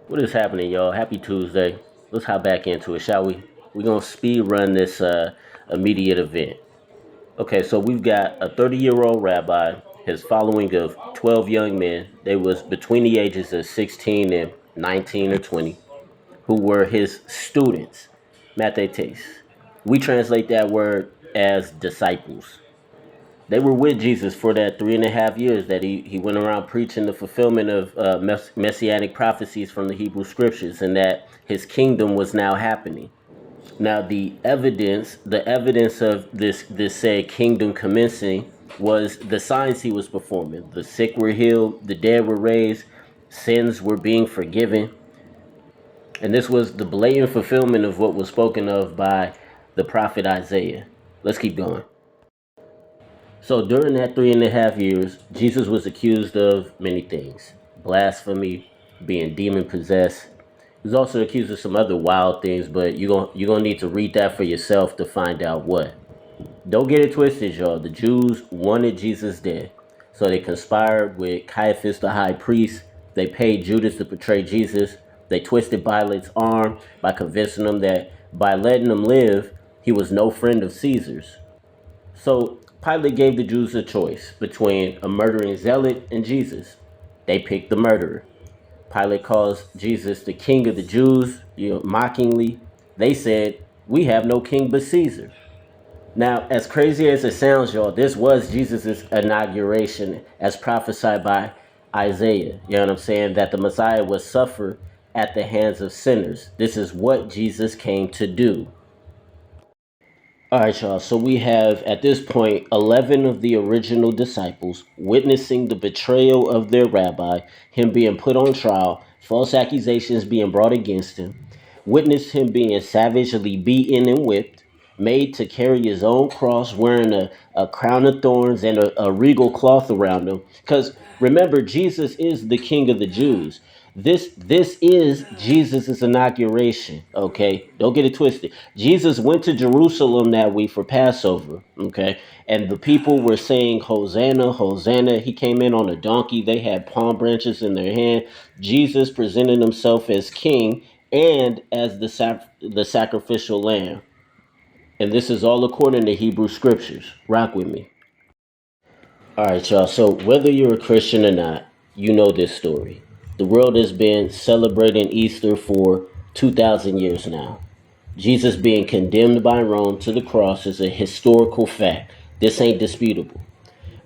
What is happening, y'all? Happy Tuesday. Let's hop back into it, shall we? We're gonna speed run this immediate event. Okay, so we've got a 30-year-old rabbi, his following of 12 young men. They was between the ages of 16 and 19 or 20, who were his students, mathetes. We translate that word as disciples. They were with Jesus for that 3.5 years that he went around preaching the fulfillment of messianic prophecies from the Hebrew scriptures, and that his kingdom was now happening. Now the evidence of this said kingdom commencing was the signs he was performing. The sick were healed, the dead were raised, sins were being forgiven, and this was the blatant fulfillment of what was spoken of by the prophet Isaiah. Let's keep going. So during that 3.5 years, Jesus was accused of many things: blasphemy, being demon possessed. He was also accused of some other wild things, but you're gonna need to read that for yourself to find out what. Don't get it twisted, y'all. The Jews wanted Jesus dead, so they conspired with Caiaphas, the high priest. They paid Judas to betray Jesus. They twisted Pilate's arm by convincing him that by letting him live, he was no friend of Caesar's. So Pilate gave the Jews a choice between a murdering zealot and Jesus. They picked the murderer. Pilate calls Jesus the king of the Jews, mockingly. They said, "We have no king but Caesar." Now, as crazy as it sounds, y'all, this was Jesus' inauguration as prophesied by Isaiah. You know what I'm saying? That the Messiah would suffer at the hands of sinners. This is what Jesus came to do. All right, y'all. So we have at this point 11 of the original disciples witnessing the betrayal of their rabbi, him being put on trial, false accusations being brought against him, witness him being savagely beaten and whipped, made to carry his own cross, wearing a crown of thorns and a regal cloth around him. Because remember, Jesus is the king of the Jews. This is Jesus's inauguration. Okay, don't get it twisted. Jesus went to Jerusalem that week for Passover. Okay, and the people were saying, "Hosanna, Hosanna." He came in on a donkey. They had palm branches in their hand. Jesus presented himself as king and as the sacrificial lamb. And this is all according to Hebrew scriptures. Rock with me. All right, y'all. So whether you're a Christian or not, you know this story. The world has been celebrating Easter for 2,000 years now. Jesus being condemned by Rome to the cross is a historical fact. This ain't disputable.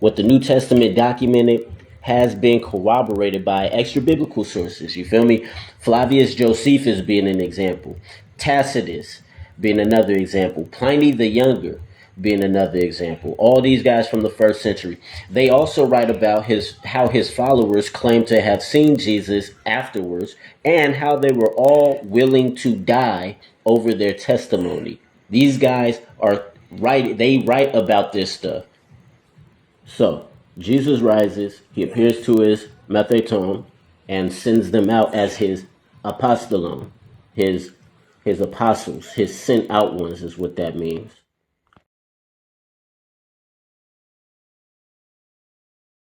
What the New Testament documented has been corroborated by extra biblical sources. You feel me? Flavius Josephus being an example, Tacitus being another example, Pliny the Younger being another example. All these guys from the first century. They also write about how his followers claim to have seen Jesus afterwards, and how they were all willing to die over their testimony. These guys are right, they write about this stuff. So Jesus rises, he appears to his matheton and sends them out as his apostolon, his apostles, his sent out ones is what that means.